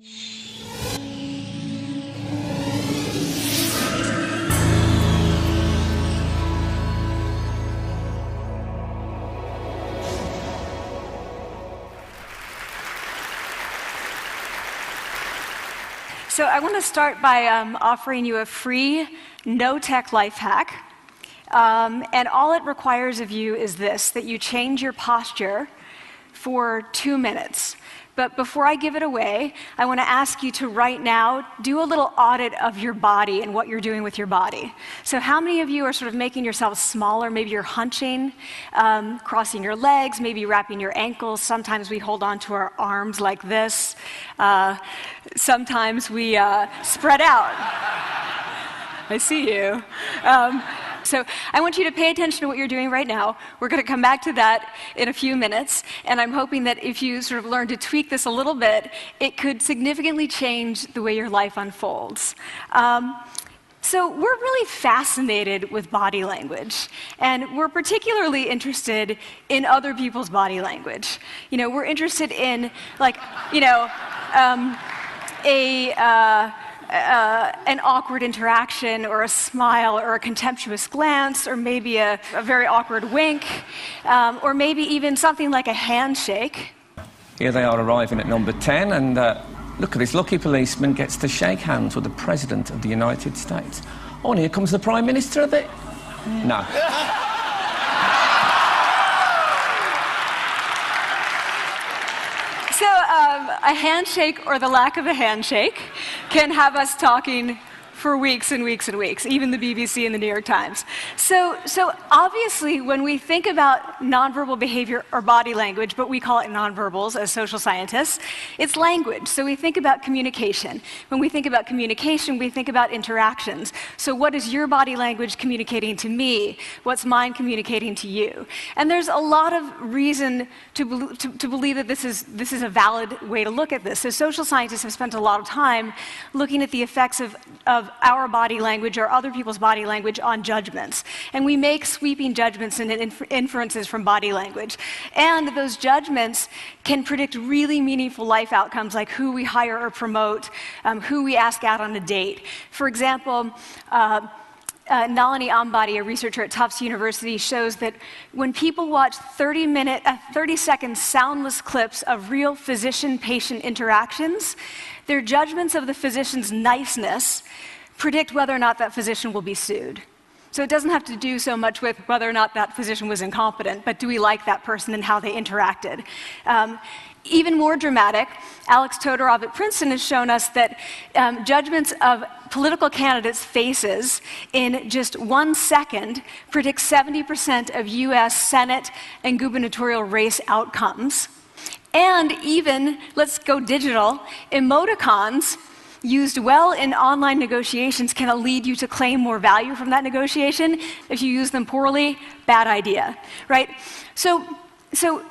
So I want to start by offering you a free, no-tech life hack. And all it requires of you is this, that you change your posture for 2 minutes. But before I give it away, I want to ask you to right now do a little audit of your body and what you're doing with your body. So how many of you are sort of making yourself smaller? Maybe you're hunching, crossing your legs, maybe wrapping your ankles. Sometimes we hold on to our arms like this. Sometimes we spread out. I see you. So I want you to pay attention to what you're doing right now. We're going to come back to that in a few minutes, and I'm hoping that if you sort of learn to tweak this a little bit, it could significantly change the way your life unfolds. So we're really fascinated with body language, and we're particularly interested in other people's body language. You know, we're interested in, like, you know, an awkward interaction, or a smile, or a contemptuous glance, or maybe a very awkward wink, or maybe even something like a handshake. Here they are arriving at number 10, and look at this lucky policeman gets to shake hands with the President of the United States. Oh, and here comes the Prime Minister of it. No. So a handshake, or the lack of a handshake, can have us talking for weeks and weeks and weeks, even the BBC and the New York Times. So obviously, when we think about nonverbal behavior or body language, but we call it nonverbals as social scientists, it's language. So we think about communication. When we think about communication, we think about interactions. So what is your body language communicating to me? What's mine communicating to you? And there's a lot of reason to believe that this is a valid way to look at this. So social scientists have spent a lot of time looking at the effects of our body language or other people's body language on judgments. And we make sweeping judgments and inferences from body language. And those judgments can predict really meaningful life outcomes, like who we hire or promote, who we ask out on a date. For example, Nalini Ambady, a researcher at Tufts University, shows that when people watch 30-second soundless clips of real physician-patient interactions, their judgments of the physician's niceness predict whether or not that physician will be sued. So it doesn't have to do so much with whether or not that physician was incompetent, but do we like that person and how they interacted? Even more dramatic, Alex Todorov at Princeton has shown us that judgments of political candidates' faces in just 1 second predict 70% of US Senate and gubernatorial race outcomes. And even, let's go digital, emoticons used well in online negotiations can lead you to claim more value from that negotiation. If you use them poorly, bad idea, right? So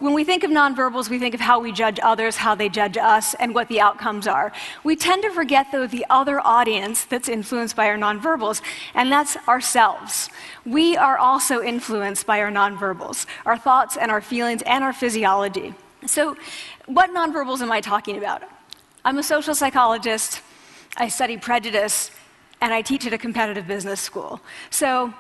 when we think of nonverbals, we think of how we judge others, how they judge us, and what the outcomes are. We tend to forget, though, the other audience that's influenced by our nonverbals, and that's ourselves. We are also influenced by our nonverbals, our thoughts and our feelings and our physiology. So what nonverbals am I talking about? I'm a social psychologist, I study prejudice, and I teach at a competitive business school. So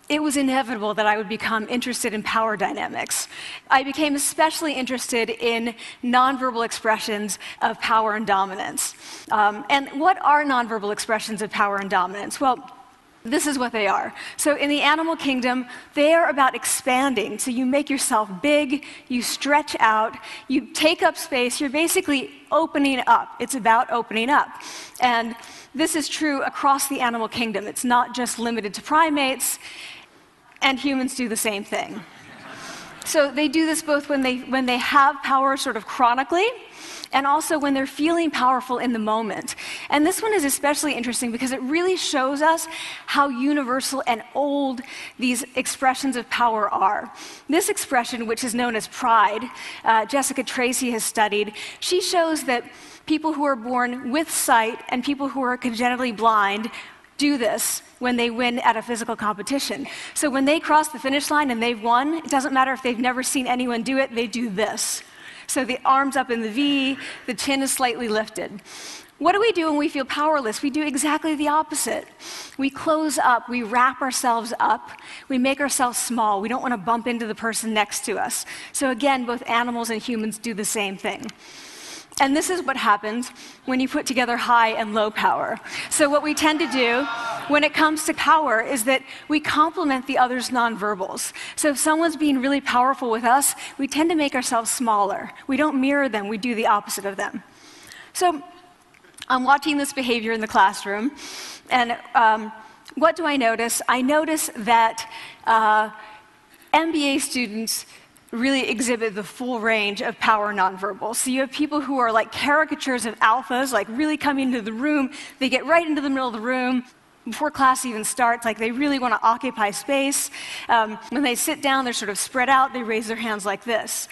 it was inevitable that I would become interested in power dynamics. I became especially interested in nonverbal expressions of power and dominance. And what are nonverbal expressions of power and dominance? Well, this is what they are. So in the animal kingdom, they are about expanding. So you make yourself big, you stretch out, you take up space, you're basically opening up. It's about opening up. And this is true across the animal kingdom. It's not just limited to primates, and humans do the same thing. So they do this both when they have power sort of chronically, and also when they're feeling powerful in the moment. And this one is especially interesting because it really shows us how universal and old these expressions of power are. This expression, which is known as pride, Jessica Tracy has studied, she shows that people who are born with sight and people who are congenitally blind do this when they win at a physical competition. So when they cross the finish line and they've won, it doesn't matter if they've never seen anyone do it, they do this. So the arms up in the V, the chin is slightly lifted. What do we do when we feel powerless? We do exactly the opposite. We close up, we wrap ourselves up, we make ourselves small. We don't want to bump into the person next to us. So again, both animals and humans do the same thing. And this is what happens when you put together high and low power. So what we tend to do when it comes to power is that we complement the other's nonverbals. So if someone's being really powerful with us, we tend to make ourselves smaller. We don't mirror them, we do the opposite of them. So I'm watching this behavior in the classroom, and what do I notice? I notice that MBA students really exhibit the full range of power nonverbals. So you have people who are like caricatures of alphas, like really coming into the room. They get right into the middle of the room before class even starts, like they really want to occupy space. When they sit down, they're sort of spread out. They raise their hands like this.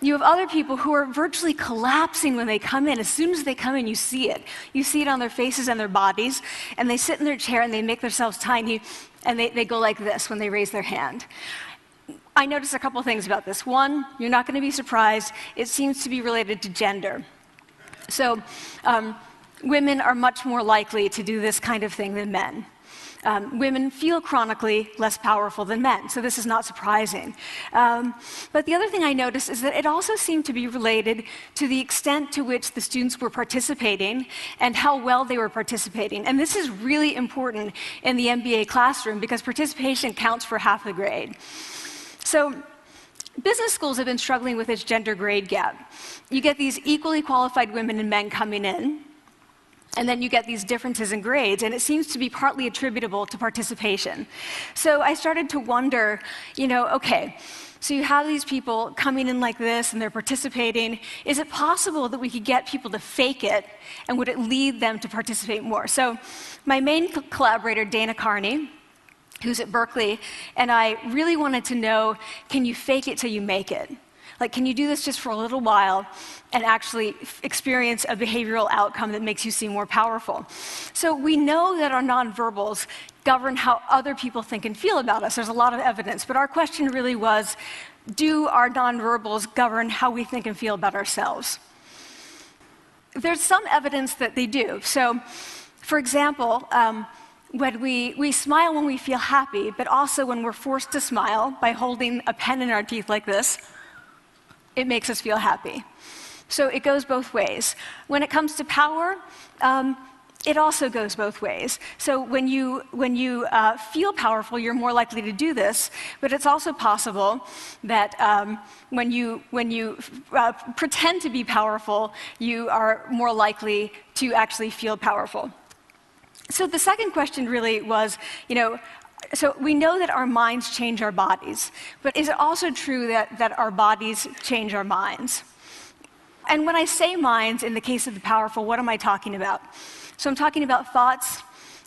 You have other people who are virtually collapsing when they come in. As soon as they come in, you see it. You see it on their faces and their bodies, and they sit in their chair and they make themselves tiny, and they go like this when they raise their hand. I noticed a couple things about this. One, you're not going to be surprised. It seems to be related to gender. So women are much more likely to do this kind of thing than men. Women feel chronically less powerful than men, so this is not surprising. But the other thing I noticed is that it also seemed to be related to the extent to which the students were participating and how well they were participating. And this is really important in the MBA classroom because participation counts for half the grade. So business schools have been struggling with this gender grade gap. You get these equally qualified women and men coming in, and then you get these differences in grades, and it seems to be partly attributable to participation. So I started to wonder, okay, so you have these people coming in like this, and they're participating. Is it possible that we could get people to fake it, and would it lead them to participate more? So my main collaborator, Dana Carney, who's at Berkeley, and I really wanted to know, can you fake it till you make it? Like, can you do this just for a little while and actually experience a behavioral outcome that makes you seem more powerful? So we know that our nonverbals govern how other people think and feel about us. There's a lot of evidence, but our question really was, do our nonverbals govern how we think and feel about ourselves? There's some evidence that they do. So, for example, when we smile when we feel happy, but also when we're forced to smile by holding a pen in our teeth like this, it makes us feel happy. So it goes both ways. When it comes to power, it also goes both ways. So when you feel powerful, you're more likely to do this, but it's also possible that when you pretend to be powerful, you are more likely to actually feel powerful. So the second question really was, so we know that our minds change our bodies, but is it also true that our bodies change our minds? And when I say minds, in the case of the powerful, what am I talking about? So I'm talking about thoughts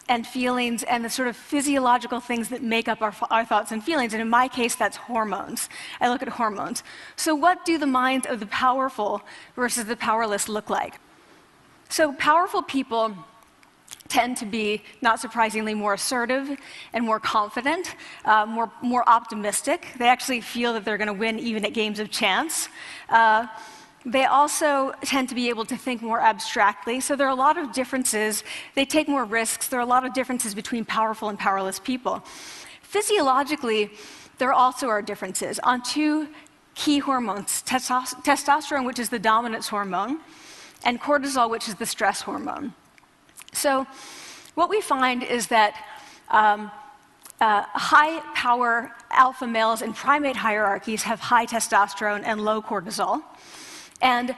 and feelings and the sort of physiological things that make up our thoughts and feelings. And in my case, that's hormones. I look at hormones. So what do the minds of the powerful versus the powerless look like? So powerful people tend to be, not surprisingly, more assertive and more confident, more optimistic. They actually feel that they're going to win even at games of chance. They also tend to be able to think more abstractly. So there are a lot of differences. They take more risks. There are a lot of differences between powerful and powerless people. Physiologically, there also are differences on two key hormones, testosterone, which is the dominance hormone, and cortisol, which is the stress hormone. So what we find is that high-power alpha males in primate hierarchies have high testosterone and low cortisol. And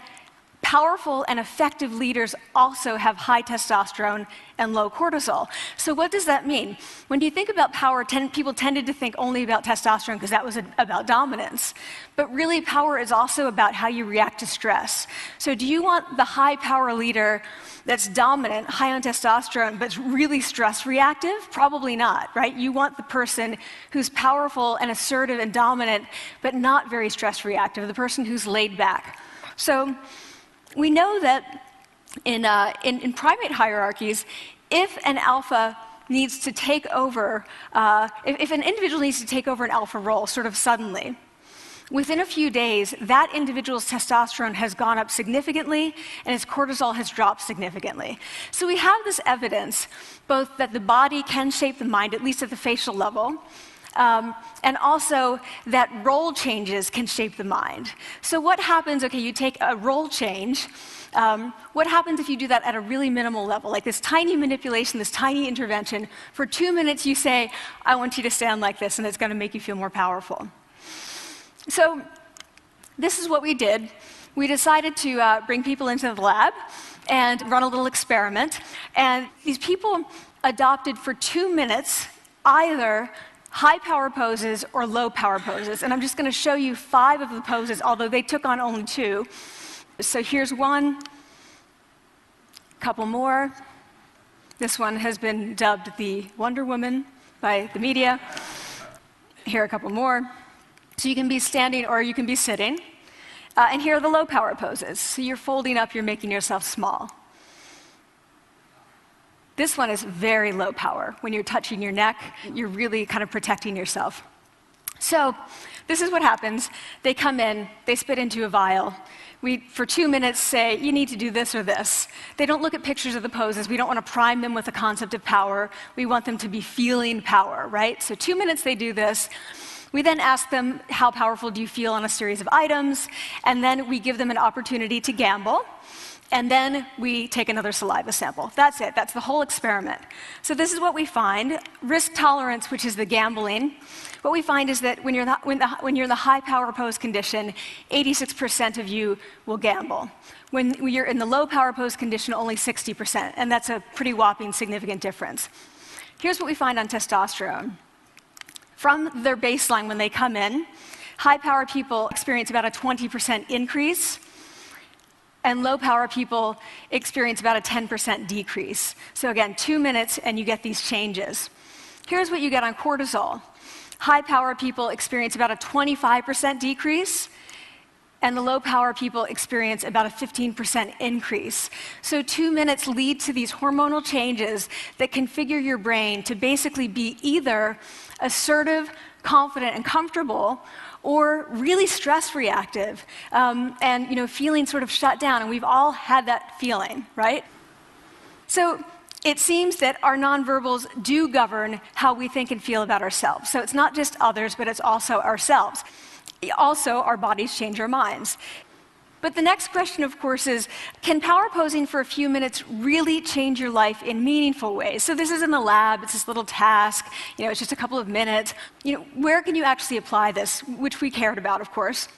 powerful and effective leaders also have high testosterone and low cortisol. So what does that mean? When you think about power, people tended to think only about testosterone because that was about dominance. But really, power is also about how you react to stress. So do you want the high-power leader that's dominant, high on testosterone, but really stress reactive? Probably not, right? You want the person who's powerful and assertive and dominant, but not very stress reactive, the person who's laid back. So we know that in primate hierarchies, if an alpha needs to take over, if an individual needs to take over an alpha role sort of suddenly, within a few days, that individual's testosterone has gone up significantly and his cortisol has dropped significantly. So we have this evidence, both that the body can shape the mind, at least at the facial level, and also that role changes can shape the mind. So what happens, okay, you take a role change, what happens if you do that at a really minimal level, like this tiny manipulation, this tiny intervention? For 2 minutes you say, I want you to stand like this, and it's going to make you feel more powerful. So this is what we did. We decided to bring people into the lab and run a little experiment. And these people adopted for 2 minutes either high power poses or low power poses. And I'm just going to show you 5 of the poses, although they took on only 2. So here's one, couple more. This one has been dubbed the Wonder Woman by the media. Here are a couple more. So you can be standing or you can be sitting. And here are the low power poses. So you're folding up, you're making yourself small. This one is very low power. When you're touching your neck, you're really kind of protecting yourself. So this is what happens. They come in, they spit into a vial. We, for 2 minutes, say, you need to do this or this. They don't look at pictures of the poses. We don't want to prime them with the concept of power. We want them to be feeling power, right? So 2 minutes they do this. We then ask them, how powerful do you feel on a series of items? And then we give them an opportunity to gamble. And then we take another saliva sample. That's it. That's the whole experiment. So this is what we find. Risk tolerance, which is the gambling. What we find is that when you're in the high power pose condition, 86% of you will gamble. When you're in the low power pose condition, only 60%. And that's a pretty whopping significant difference. Here's what we find on testosterone. From their baseline when they come in, high power people experience about a 20% increase, and low power people experience about a 10% decrease. So again, 2 minutes and you get these changes. Here's what you get on cortisol. High power people experience about a 25% decrease, and the low power people experience about a 15% increase. So 2 minutes lead to these hormonal changes that configure your brain to basically be either assertive, confident, and comfortable, or really stress reactive, and feeling sort of shut down. And we've all had that feeling, right? So it seems that our nonverbals do govern how we think and feel about ourselves. So it's not just others, but it's also ourselves. Also, our bodies change our minds. But the next question, of course, is, can power posing for a few minutes really change your life in meaningful ways? So this is in the lab, it's this little task, it's just a couple of minutes. Where can you actually apply this, which we cared about, of course.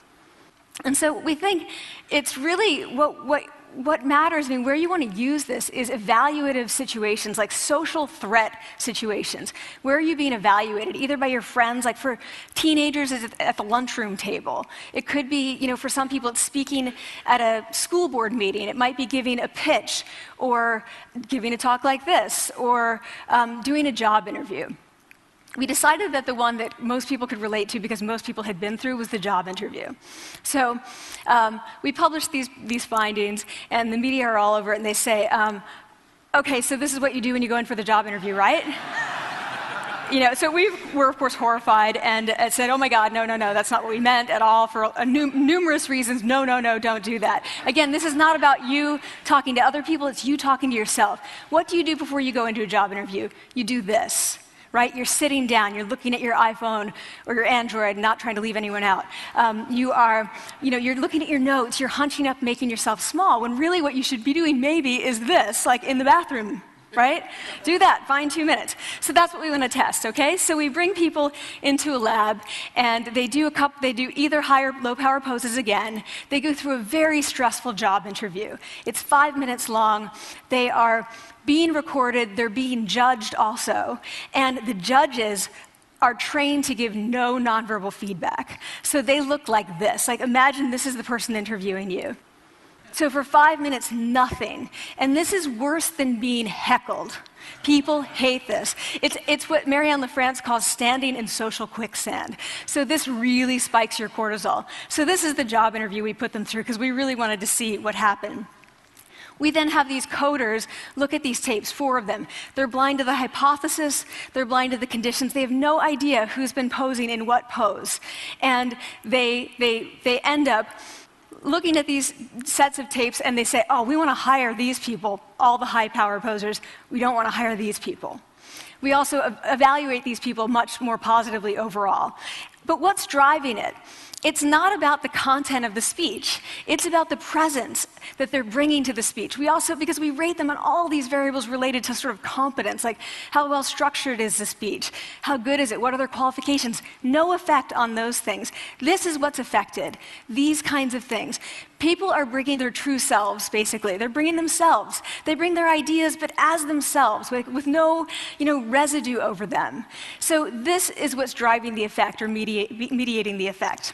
And so we think it's really what matters, where you want to use this is evaluative situations, like social threat situations. Where are you being evaluated? Either by your friends, like for teenagers, it's at the lunchroom table. It could be, for some people, it's speaking at a school board meeting. It might be giving a pitch, or giving a talk like this, or doing a job interview. We decided that the one that most people could relate to, because most people had been through, was the job interview. So we published these findings, and the media are all over it, and they say, okay, so this is what you do when you go in for the job interview, right? So we were, of course, horrified and said, oh my God, no, that's not what we meant at all, for numerous reasons. No, don't do that. Again, this is not about you talking to other people, it's you talking to yourself. What do you do before you go into a job interview? You do this. Right? You're sitting down, you're looking at your iPhone or your Android, not trying to leave anyone out. You're looking at your notes, you're hunching up, making yourself small, when really what you should be doing maybe is this, like in the bathroom, right? Do that, find 2 minutes. So that's what we want to test, okay? So we bring people into a lab, and they do either high or low power poses again. They go through a very stressful job interview. It's 5 minutes long. They are being recorded, they're being judged also, and the judges are trained to give no nonverbal feedback. So they look like this. Like, imagine this is the person interviewing you. So for 5 minutes, nothing. And this is worse than being heckled. People hate this. It's what Marianne LaFrance calls standing in social quicksand. So this really spikes your cortisol. So this is the job interview we put them through, because we really wanted to see what happened. We then have these coders look at these tapes, 4 of them. They're blind to the hypothesis, they're blind to the conditions. They have no idea who's been posing in what pose. And they end up looking at these sets of tapes and they say, oh, we want to hire these people, all the high power posers. We don't want to hire these people. We also evaluate these people much more positively overall. But what's driving it? It's not about the content of the speech. It's about the presence that they're bringing to the speech. We also, because we rate them on all these variables related to sort of competence, like how well structured is the speech? How good is it? What are their qualifications? No effect on those things. This is what's affected, these kinds of things. People are bringing their true selves, basically. They're bringing themselves. They bring their ideas, but as themselves, with no residue over them. So this is what's driving the effect or mediating the effect.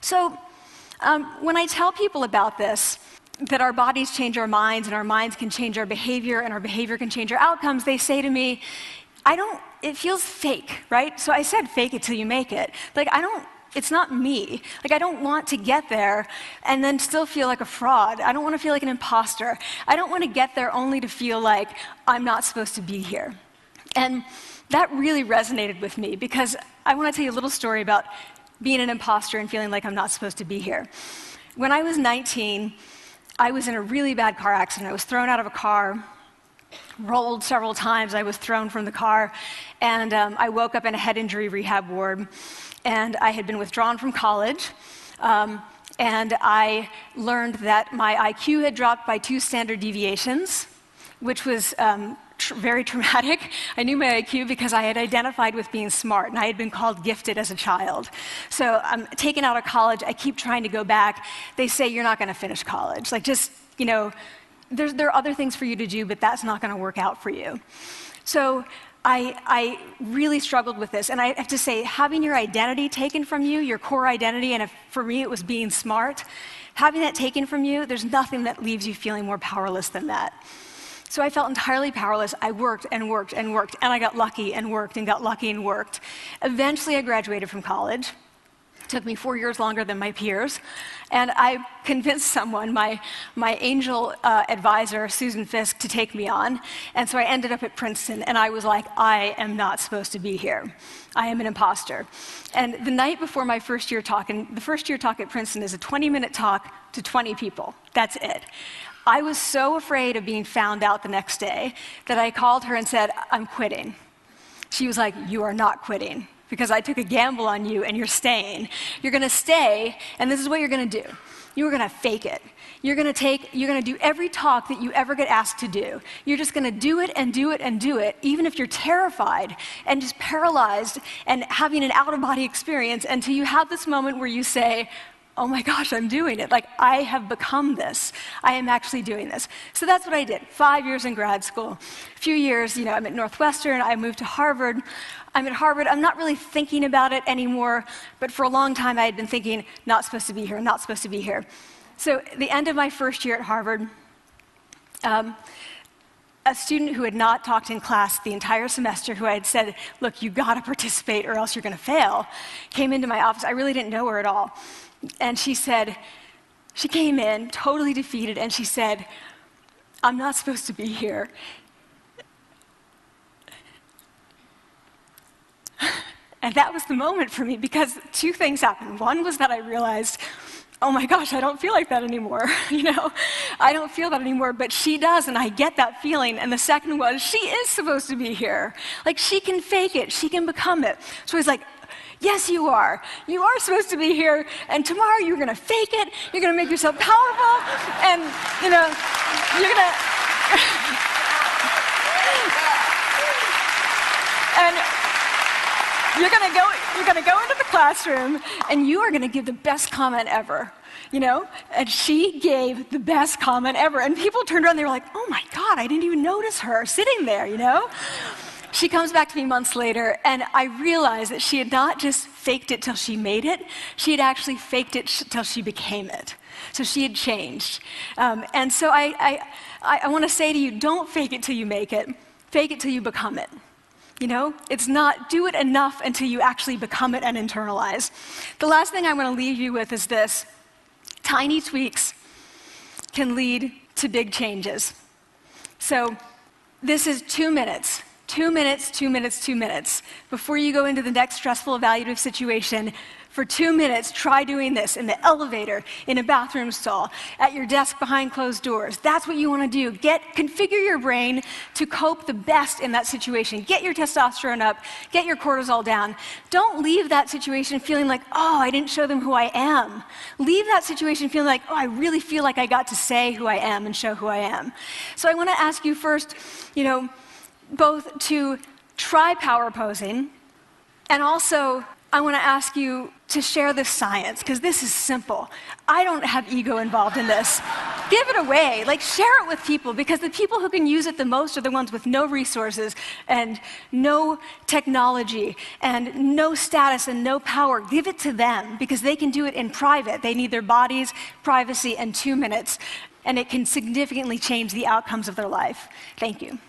So when I tell people about this, that our bodies change our minds and our minds can change our behavior and our behavior can change our outcomes, they say to me, it feels fake, right? So I said fake it till you make it. Like, it's not me. Like, I don't want to get there and then still feel like a fraud. I don't want to feel like an imposter. I don't want to get there only to feel like I'm not supposed to be here. And that really resonated with me because I want to tell you a little story about being an imposter and feeling like I'm not supposed to be here. When I was 19, I was in a really bad car accident. I was thrown out of a car, rolled several times. I was thrown from the car, and I woke up in a head injury rehab ward. And I had been withdrawn from college, and I learned that my IQ had dropped by 2 standard deviations, which was very traumatic. I knew my IQ because I had identified with being smart, and I had been called gifted as a child. So I'm taken out of college. I keep trying to go back. They say, you're not going to finish college. Like, just, there are other things for you to do, but that's not going to work out for you. So I really struggled with this. And I have to say, having your identity taken from you, your core identity, and for me it was being smart, having that taken from you, there's nothing that leaves you feeling more powerless than that. So I felt entirely powerless. I worked and worked and worked, and I got lucky and worked and got lucky and worked. Eventually, I graduated from college. It took me 4 years longer than my peers. And I convinced someone, my angel advisor, Susan Fisk, to take me on. And so I ended up at Princeton, and I was like, I am not supposed to be here. I am an imposter. And the night before my first year talk, and the first year talk at Princeton is a 20-minute talk to 20 people. That's it. I was so afraid of being found out the next day that I called her and said, I'm quitting. She was like, you are not quitting, because I took a gamble on you and you're staying. You're going to stay, and this is what you're going to do. You're going to fake it. You're going to do every talk that you ever get asked to do. You're just going to do it and do it and do it, even if you're terrified and just paralyzed and having an out-of-body experience, until you have this moment where you say, oh my gosh, I'm doing it. Like, I have become this. I am actually doing this. So that's what I did. 5 years in grad school. A few years, I'm at Northwestern. I moved to Harvard. I'm at Harvard. I'm not really thinking about it anymore, but for a long time I had been thinking, not supposed to be here, not supposed to be here. So at the end of my first year at Harvard, a student who had not talked in class the entire semester, who I had said, look, you got to participate or else you're going to fail, came into my office. I really didn't know her at all. And she came in totally defeated, and she said, I'm not supposed to be here. And that was the moment for me, because 2 things happened. One was that I realized, oh my gosh, I don't feel like that anymore. I don't feel that anymore, but she does, and I get that feeling. And the second was, she is supposed to be here. Like, she can fake it, she can become it. So he's like, yes, you are. You are supposed to be here, and tomorrow you're going to fake it, you're going to make yourself powerful, and, you're going to... and you're going to go into the classroom, and you are going to give the best comment ever, And she gave the best comment ever, and people turned around, they were like, oh my God, I didn't even notice her sitting there, She comes back to me months later, and I realized that she had not just faked it till she made it, she had actually faked it till she became it. So she had changed. And so I want to say to you, don't fake it till you make it. Fake it till you become it. It's not do it enough until you actually become it and internalize. The last thing I want to leave you with is this. Tiny tweaks can lead to big changes. So this is 2 minutes. 2 minutes, 2 minutes, 2 minutes. Before you go into the next stressful, evaluative situation, for 2 minutes, try doing this in the elevator, in a bathroom stall, at your desk behind closed doors. That's what you want to do. Configure your brain to cope the best in that situation. Get your testosterone up, get your cortisol down. Don't leave that situation feeling like, oh, I didn't show them who I am. Leave that situation feeling like, oh, I really feel like I got to say who I am and show who I am. So I want to ask you first, both to try power posing, and also I want to ask you to share this science, because this is simple. I don't have ego involved in this. Give it away, share it with people, because the people who can use it the most are the ones with no resources and no technology and no status and no power. Give it to them, because they can do it in private. They need their bodies, privacy, and 2 minutes, and it can significantly change the outcomes of their life. Thank you.